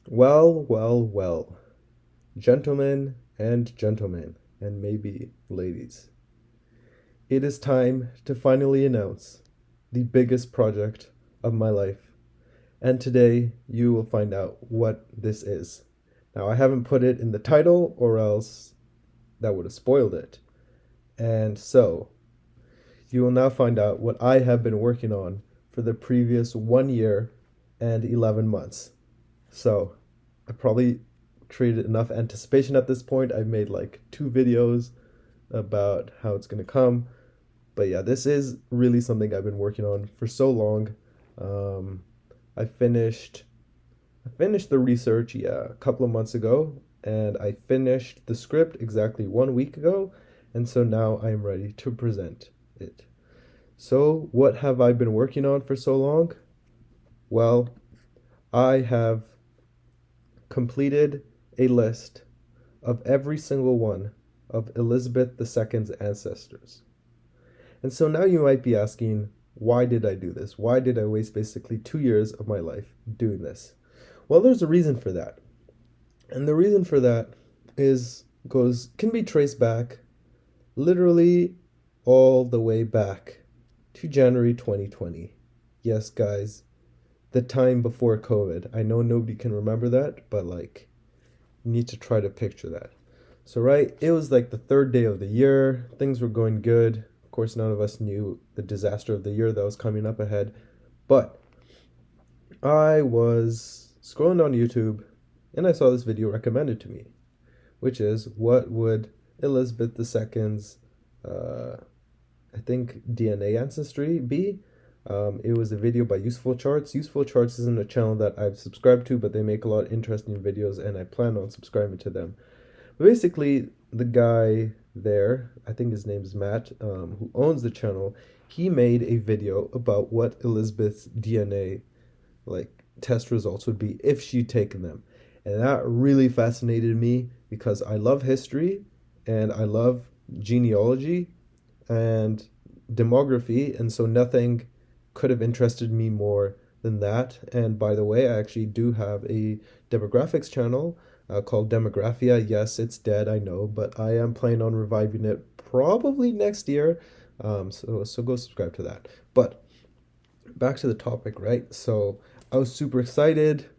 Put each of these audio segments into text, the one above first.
Well, gentlemen, and maybe ladies. It is time to finally announce the biggest project of my life. And today you will find out what this is. Now, I haven't put it in the title, or else that would have spoiled it. And so, you will now find out what I have been working on for the previous 1 year and 11 months. So, I probably created enough anticipation at this point. I've made like 2 videos about how it's going to come. But yeah, this is really something I've been working on for so long. Um, I finished I finished the research, yeah, a couple of months ago, and I finished the script exactly 1 week ago, and so now I am ready to present it. So, what have I been working on for so long? Well, I have completed a list of every single one of Elizabeth II's ancestors. And so now you might be asking, why did I do this? Why did I waste basically 2 years of my life doing this? Well, there's a reason for that. And the reason for that is goes can be traced back literally all the way back to January 2020. Yes, guys, the time before COVID. I know nobody can remember that, but like you need to try to picture that. So right, it was like the third day of the year. Things were going good. Of course, none of us knew the disaster of the year that was coming up ahead. But I was scrolling on YouTube and I saw this video recommended to me, which is what would Elizabeth II's, I think, DNA ancestry be? It was a video by Useful Charts. Useful Charts isn't a channel that I've subscribed to, but they make a lot of interesting videos and I plan on subscribing to them. But basically, the guy there, I think his name is Matt, who owns the channel, he made a video about what Elizabeth's DNA like test results would be if she'd taken them. And that really fascinated me because I love history and I love genealogy and demography, and so nothing could have interested me more than that. And by the way, I actually do have a demographics channel called Demographia. Yes, it's dead, I know, but I am planning on reviving it probably next year. So go subscribe to that. But back to the topic, right? So I was super excited.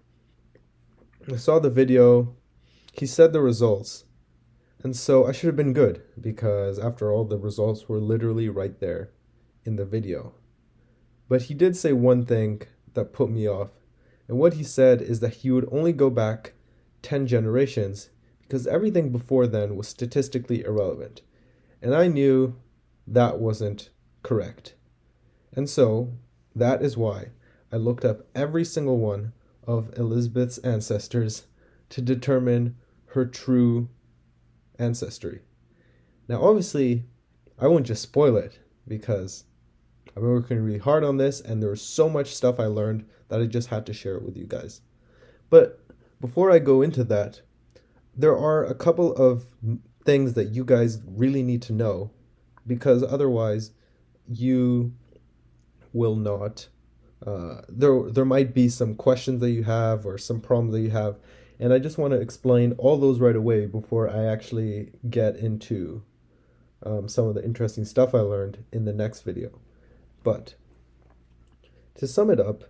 I saw the video. He said the results. And so I should have been good because after all, the results were literally right there in the video. But he did say one thing that put me off. And what he said is that he would only go back 10 generations because everything before then was statistically irrelevant. And I knew that wasn't correct. And so that is why I looked up every single one of Elizabeth's ancestors to determine her true ancestry. Now, obviously, I won't just spoil it because I've been working really hard on this and there was so much stuff I learned that I just had to share it with you guys. But before I go into that, there are a couple of things that you guys really need to know because otherwise you will not there might be some questions that you have or some problems that you have, and I just want to explain all those right away before I actually get into some of the interesting stuff I learned in the next video. But to sum it up,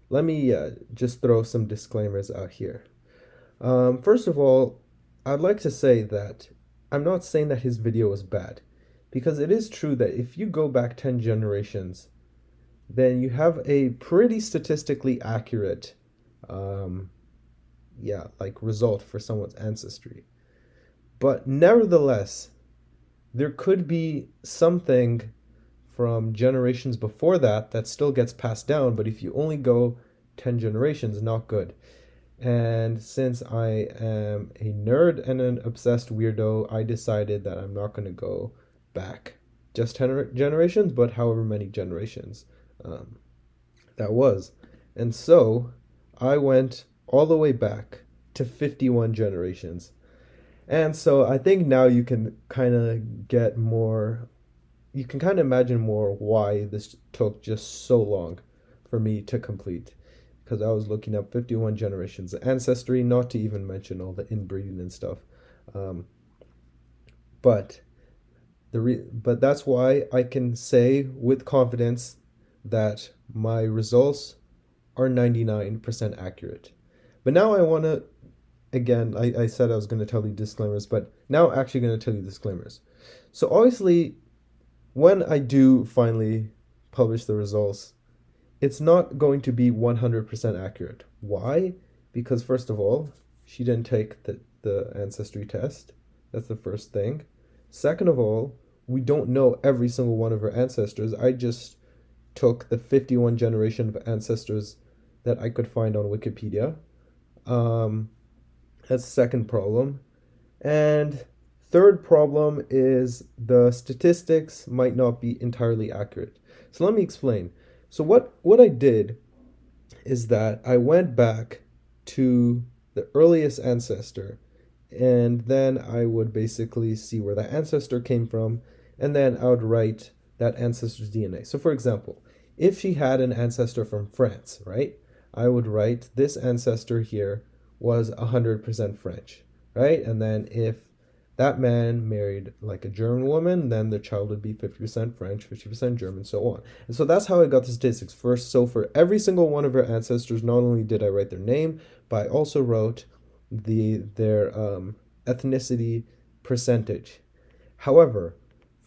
let me just throw some disclaimers out here. First of all, I'd like to say that I'm not saying that his video was bad, because it is true that if you go back 10 generations, then you have a pretty statistically accurate result for someone's ancestry. But nevertheless, there could be something from generations before that that still gets passed down, but if you only go 10 generations, not good. And since I am a nerd and an obsessed weirdo, I decided that I'm not going to go back just 10 generations, but however many generations that was. And so I went all the way back to 51 generations. And so I think now you can kind of get more, you can kind of imagine more why this took just so long for me to complete. because I was looking up 51 generations of ancestry, not to even mention all the inbreeding and stuff. Um, but but that's why I can say with confidence that my results are 99% accurate. But now I want to, again, I said I was going to tell you disclaimers, but now I'm actually going to tell you disclaimers. So obviously, when I do finally publish the results, it's not going to be 100% accurate. Why? Because first of all, she didn't take the ancestry test. That's the first thing. Second of all, we don't know every single one of her ancestors. I just took the 51 generation of ancestors that I could find on Wikipedia. Um, that's the second problem. And third problem is the statistics might not be entirely accurate. So let me explain. So what I did is that I went back to the earliest ancestor, and then I would basically see where that ancestor came from, and then I would write that ancestor's DNA. So for example, if she had an ancestor from France, right, I would write this ancestor here was 100% French, right? And then if that man married like a German woman, then the child would be 50% French, 50% German, so on. And so that's how I got the statistics first. So for every single one of her ancestors, not only did I write their name, but I also wrote their ethnicity percentage. However,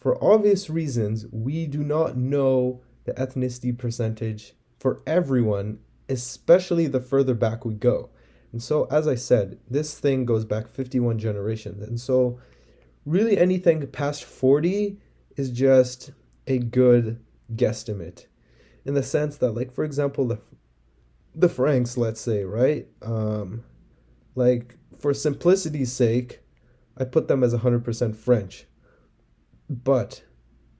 for obvious reasons, we do not know the ethnicity percentage for everyone, especially the further back we go. And so, as I said, this thing goes back 51 generations. And so, really, anything past 40 is just a good guesstimate. In the sense that, like, for example, the Franks, let's say, right? Like, for simplicity's sake, I put them as 100% French. But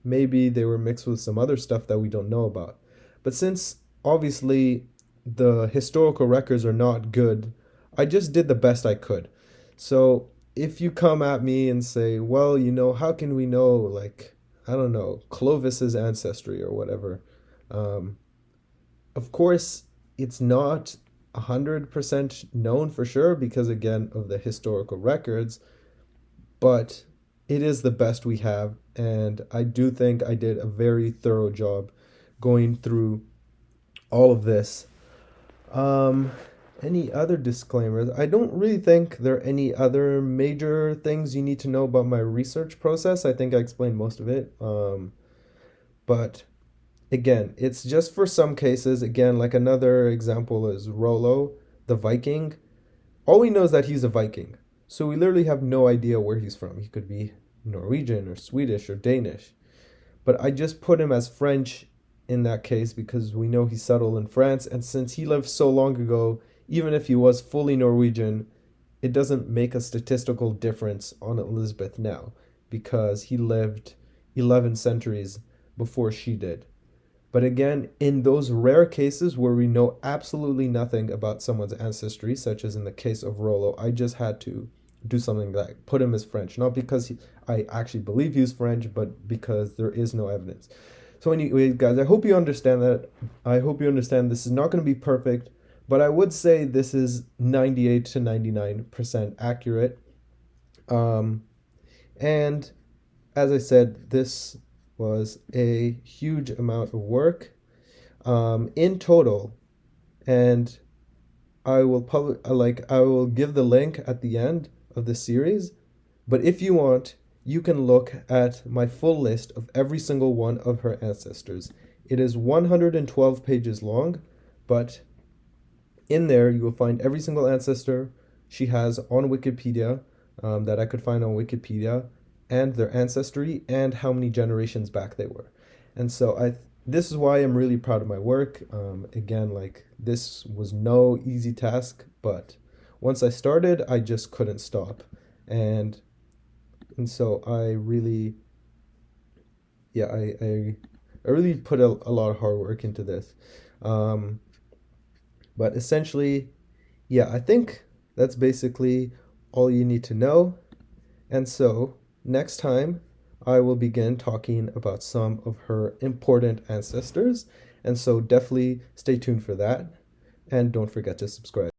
maybe they were mixed with some other stuff that we don't know about. But since obviously the historical records are not good, I just did the best I could. So if you come at me and say, well, how can we know, like, I don't know, Clovis's ancestry or whatever? Of course, it's not 100% known for sure because, again, of the historical records, but it is the best we have. And I do think I did a very thorough job going through all of this. Any other disclaimers? I don't really think there are any other major things you need to know about my research process. I think I explained most of it. But again, it's just for some cases. Again, like another example is Rollo, the Viking. All we know is that he's a Viking. So we literally have no idea where he's from. He could be Norwegian or Swedish or Danish. But I just put him as French in that case because we know he settled in France. And since he lived so long ago, even if he was fully Norwegian, it doesn't make a statistical difference on Elizabeth now because he lived 11 centuries before she did. But again, in those rare cases where we know absolutely nothing about someone's ancestry, such as in the case of Rollo, I just had to do something like put him as French, not because I actually believe he's French, but because there is no evidence. So anyway, guys, I hope you understand that. I hope you understand this is not going to be perfect, but I would say this is 98 to 99% accurate. And as I said, this was a huge amount of work in total, and I will give the link at the end of the series. But if you want, you can look at my full list of every single one of her ancestors. It is 112 pages long, but in there you will find every single ancestor she has on Wikipedia, that I could find on Wikipedia, and their ancestry and how many generations back they were. And so this is why I'm really proud of my work. Again, like, this was no easy task, but once I started, I just couldn't stop. And so I really, I really put a lot of hard work into this. But essentially, I think that's basically all you need to know. And so next time, I will begin talking about some of her important ancestors. And so definitely stay tuned for that. and don't forget to subscribe.